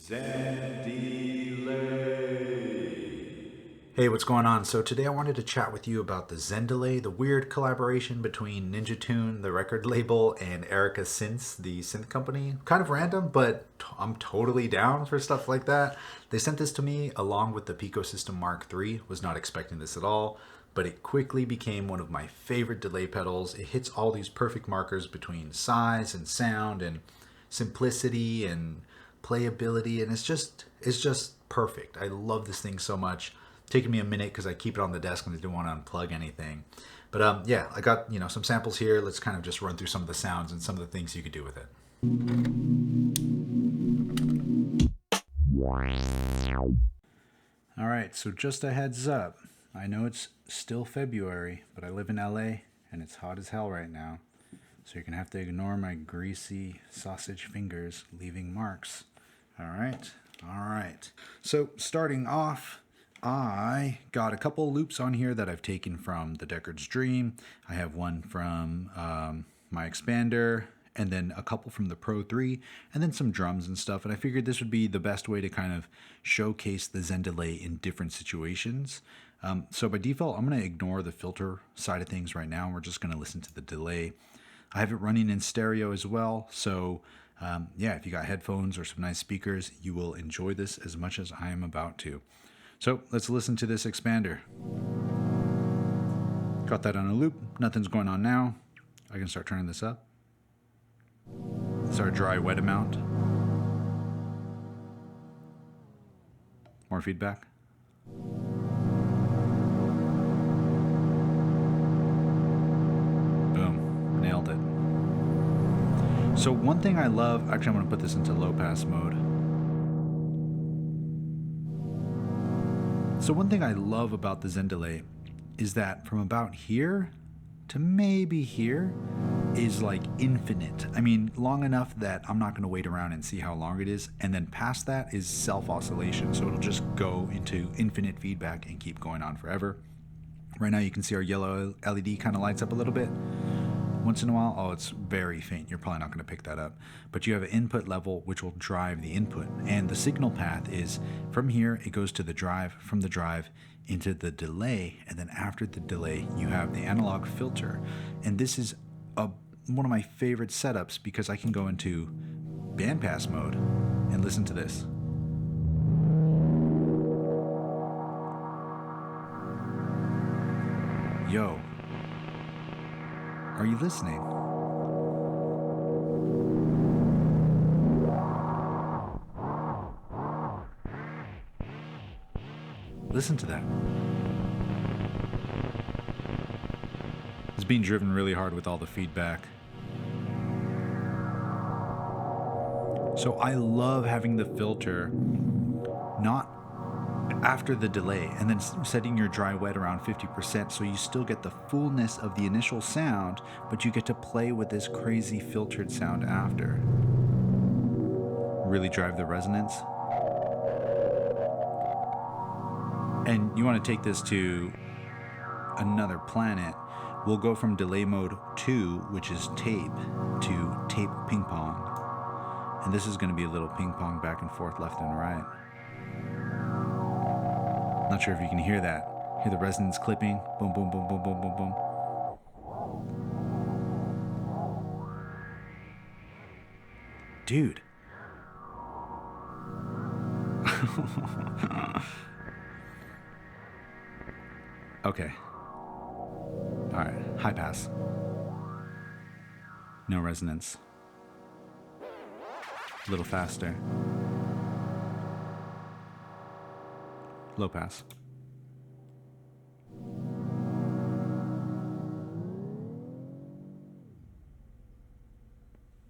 Zen Delay. Hey, what's going on? So today I wanted to chat with you about the Zen Delay, the weird collaboration between Ninja Tune, the record label, and Erica Synths, the synth company. Kind of random, but I'm totally down for stuff like that. They sent this to me along with the Pico System Mark III. Was not expecting this at all, but it quickly became one of my favorite delay pedals. It hits all these perfect markers between size and sound and simplicity and playability, and it's just perfect. I love this thing so much. Taking me a minute because I keep it on the desk and I didn't want to unplug anything. But yeah, I got some samples here. Let's kind of just run through some of the sounds and some of the things you could do with it. All right, so just a heads up. I know it's still February, but I live in LA and it's hot as hell right now. So you're going to have to ignore my greasy sausage fingers leaving marks. All right. So starting off, I got a couple loops on here that I've taken from the Deckard's Dream. I have one from my expander, and then a couple from the Pro 3, and then some drums and stuff. And I figured this would be the best way to kind of showcase the Zen Delay in different situations. So by default, I'm going to ignore the filter side of things right now. We're just going to listen to the delay. I have it running in stereo as well, so yeah, if you got headphones or some nice speakers, you will enjoy this as much as I am about to. So let's listen to this expander. Got that on a loop, nothing's going on now. I can start turning this up. This is our dry wet amount. More feedback. Boom, nailed it. So one thing I love, actually I'm going to put this into low pass mode. So one thing I love about the Zen Delay is that from about here to maybe here is like infinite. I mean, long enough that I'm not going to wait around and see how long it is. And then past that is self-oscillation. So it'll just go into infinite feedback and keep going on forever. Right now you can see our yellow LED kind of lights up a little bit. Once in a while, oh, it's very faint. You're probably not going to pick that up. But you have an input level which will drive the input. And the signal path is from here, it goes to the drive, from the drive into the delay. And then after the delay, you have the analog filter. And this is one of my favorite setups because I can go into bandpass mode and listen to this. Yo. Are you listening? Listen to that. It's being driven really hard with all the feedback. So I love having the filter not after the delay and then setting your dry wet around 50% so you still get the fullness of the initial sound, but you get to play with this crazy filtered sound after. Really drive the resonance. And you want to take this to another planet. We'll go from delay mode 2, which is tape, to tape ping pong. And this is going to be a little ping pong back and forth, left and right. Not sure if you can hear that. Hear the resonance clipping. Boom, boom, boom, boom, boom, boom, boom. Dude. Okay. Alright, high pass. No resonance. A little faster. Low pass.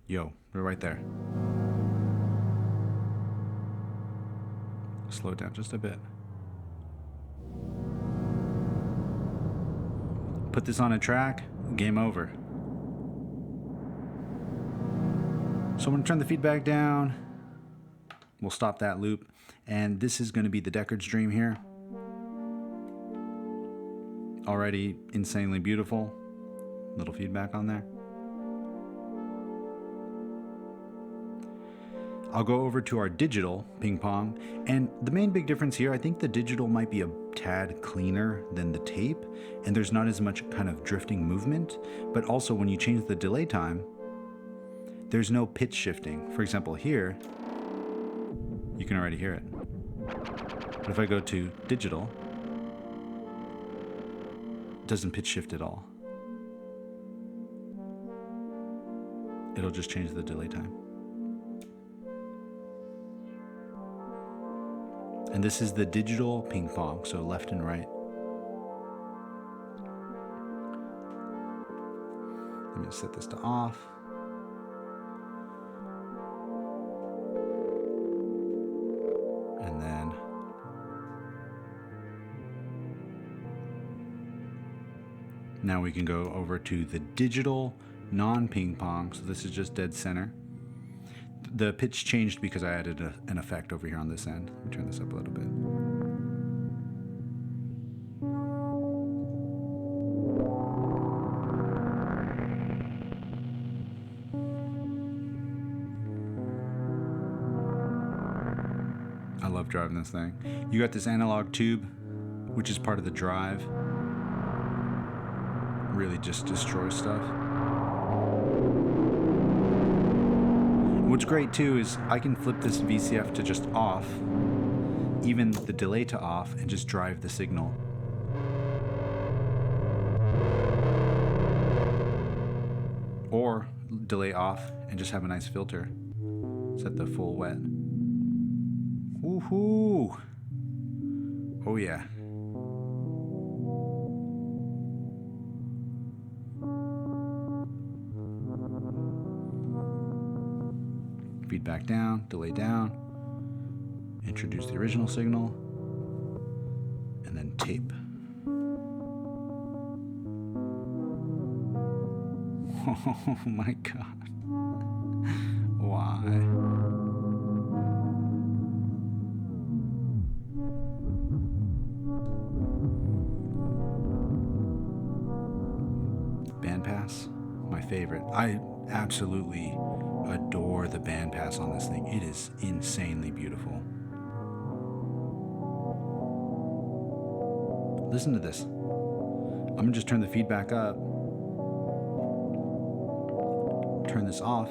Yo, we're right there. Slow it down just a bit. Put this on a track, game over. So I'm going to turn the feedback down. We'll stop that loop. And this is going to be the Deckard's Dream here. Already insanely beautiful. Little feedback on there. I'll go over to our digital ping-pong, and the main big difference here, I think the digital might be a tad cleaner than the tape, and there's not as much kind of drifting movement, but also when you change the delay time, there's no pitch shifting. For example, here, you can already hear it. But if I go to digital, it doesn't pitch shift at all. It'll just change the delay time. And this is the digital ping pong, so left and right. Let me set this to off. And then now we can go over to the digital non ping-pong. So this is just dead center. The pitch changed because I added an effect over here on this end. Let me turn this up a little bit. I love driving this thing. You got this analog tube, which is part of the drive. Really just destroys stuff. What's great too is I can flip this VCF to just off, even the delay to off, and just drive the signal. Or delay off and just have a nice filter. Set the full wet. Woohoo! Oh yeah. Feedback down, delay down, introduce the original signal, and then tape. Oh my God. Why? Bandpass, my favorite. I absolutely adore the bandpass on this thing. It is insanely beautiful. Listen to this. I'm gonna just turn the feedback up. Turn this off.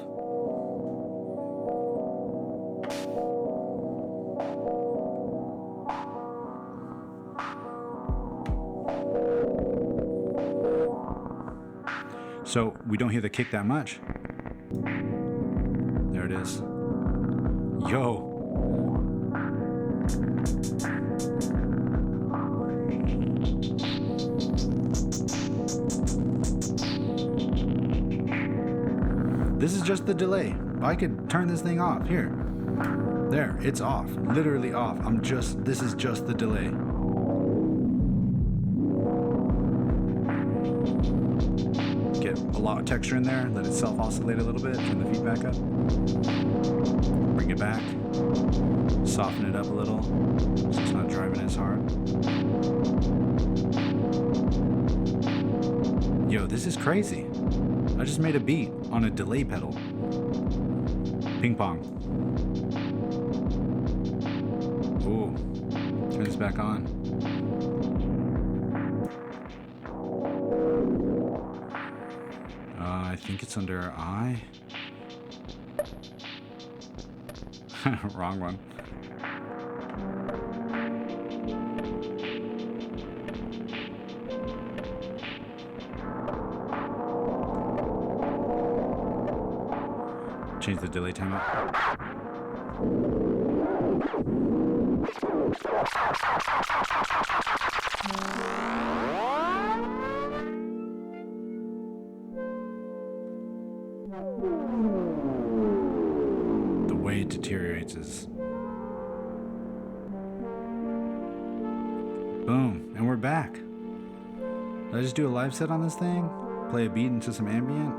So we don't hear the kick that much. There it is. Yo. This is just the delay. I could turn this thing off. Here. There, it's off. Literally off. This is just the delay. Get a lot of texture in there. Let it self-oscillate a little bit. Turn the feedback up. Bring it back. Soften it up a little so it's not driving as hard. Yo, this is crazy. I just made a beat on a delay pedal. Ping pong. Ooh. Turn this back on. I think it's under I. Wrong one. Change the delay time up. The way it deteriorates is... Boom, and we're back. Did I just do a live set on this thing? Play a beat into some ambient?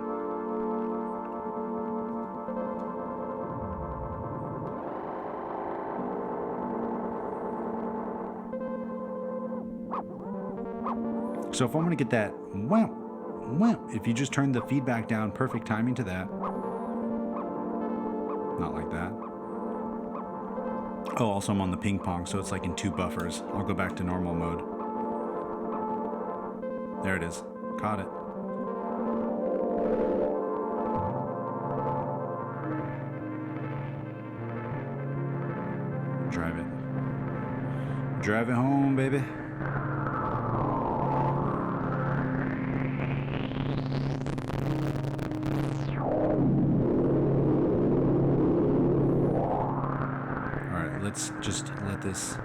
So if I want to get that wow, if you just turn the feedback down, perfect timing to that. Not like that. Oh, also I'm on the ping-pong, so it's like in 2 buffers. I'll go back to normal mode. There it is. Caught it. Drive it. Drive it home, baby. Alright, let's just let this...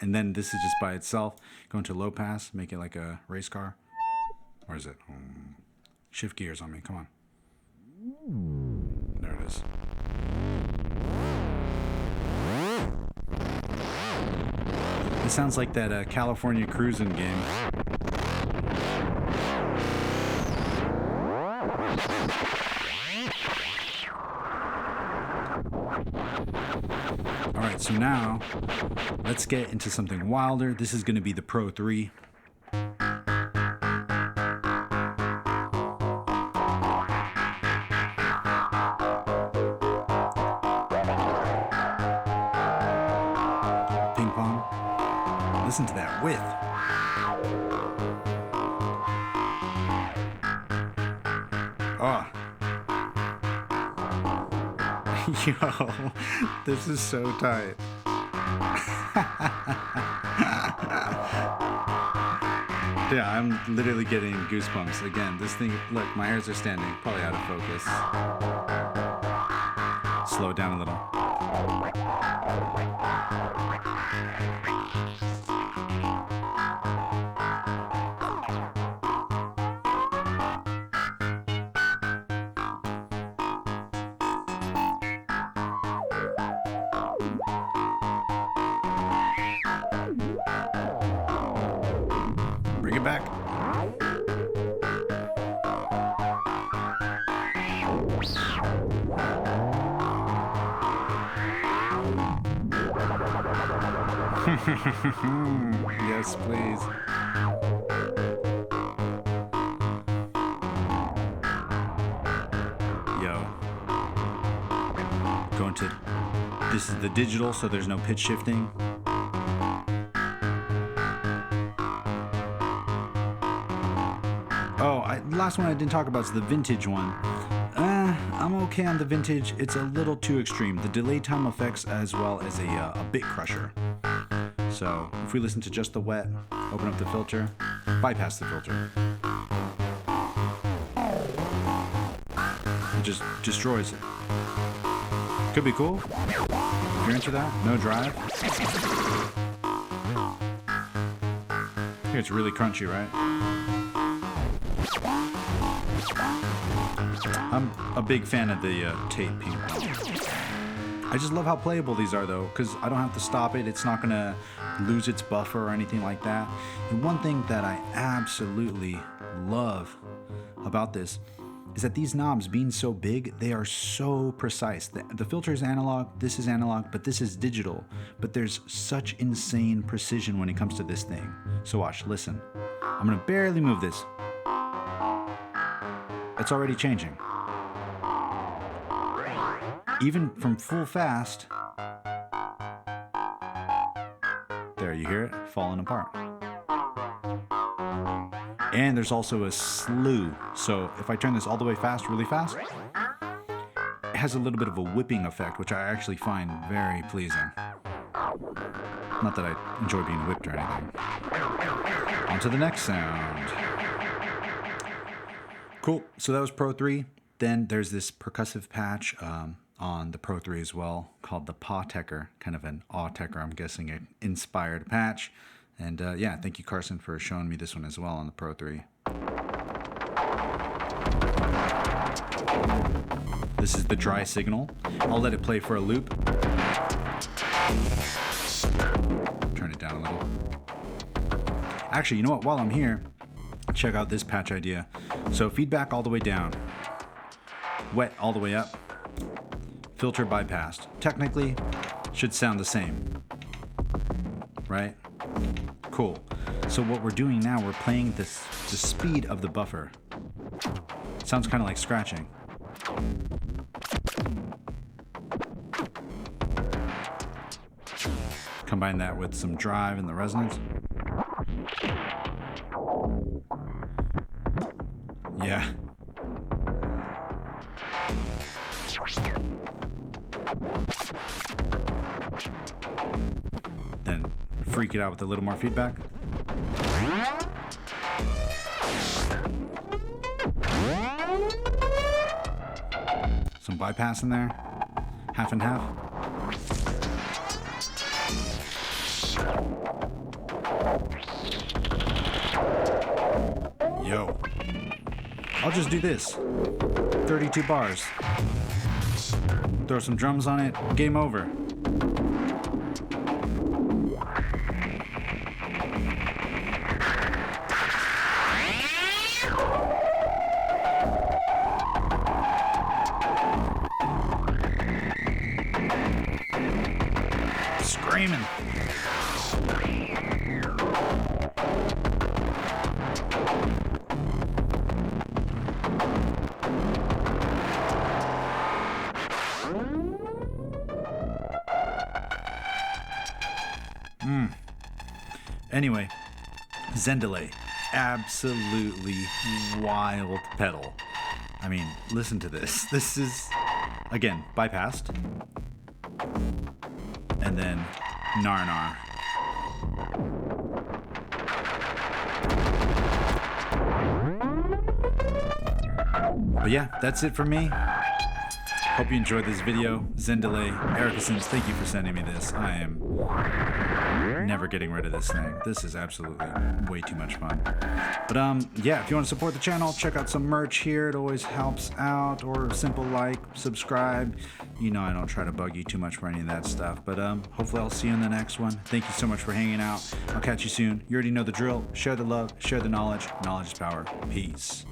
And then this is just by itself. Go into low pass, make it like a race car. Or is it? Shift gears on me, come on. There it is. It sounds like that California cruising game. Alright, so now let's get into something wilder. This is going to be the Pro 3. Ping-pong. Listen to that width. Oh. Yo, this is so tight. Yeah, I'm literally getting goosebumps. Again, this thing, look, my hairs are standing. Probably out of focus. Slow it down a little. Bring it back. Yes, please. Yo. Going to... This is the digital, so there's no pitch shifting. The last one I didn't talk about is the vintage one. I'm okay on the vintage. It's a little too extreme. The delay time effects as well as a bit crusher. So if we listen to just the wet, open up the filter, bypass the filter. It just destroys it. Could be cool. If you're into that, no drive. Here it's really crunchy, right? I'm a big fan of the tape ping-pong. I just love how playable these are though, because I don't have to stop it. It's not going to lose its buffer or anything like that. And one thing that I absolutely love about this is that these knobs being so big, they are so precise. The filter is analog, this is analog, but this is digital. But there's such insane precision when it comes to this thing. So watch, listen. I'm going to barely move this. It's already changing. Even from full fast, there, you hear it falling apart. And there's also a slew. So if I turn this all the way fast, really fast, it has a little bit of a whipping effect, which I actually find very pleasing. Not that I enjoy being whipped or anything. On to the next sound. Cool, so that was Pro 3. Then there's this percussive patch on the Pro 3 as well called the Paw Tecker, kind of an Aw Tecker, I'm guessing an inspired patch. And yeah, thank you Carson for showing me this one as well on the Pro 3. This is the dry signal. I'll let it play for a loop. Turn it down a little. Actually, you know what, while I'm here, check out this patch idea. So feedback all the way down, wet all the way up, filter bypassed. Technically, should sound the same, right? Cool. So what we're doing now, we're playing the speed of the buffer. Sounds kind of like scratching. Combine that with some drive and the resonance. Yeah. Then freak it out with a little more feedback. Some bypass in there. Half and half. Yo. I'll just do this. 32 bars. Throw some drums on it. Game over. Screaming. Anyway, Zen Delay, absolutely wild pedal. I mean, listen to this. This is, again, bypassed. And then nar. But yeah, that's it for me. Hope you enjoyed this video. Zen Delay, Synths, thank you for sending me this. I am never getting rid of this thing. This is absolutely way too much fun. But yeah, if you want to support the channel, check out some merch here. It always helps out. Or a simple like, subscribe. You know I don't try to bug you too much for any of that stuff. But hopefully I'll see you in the next one. Thank you so much for hanging out. I'll catch you soon. You already know the drill. Share the love, share the knowledge. Knowledge is power. Peace.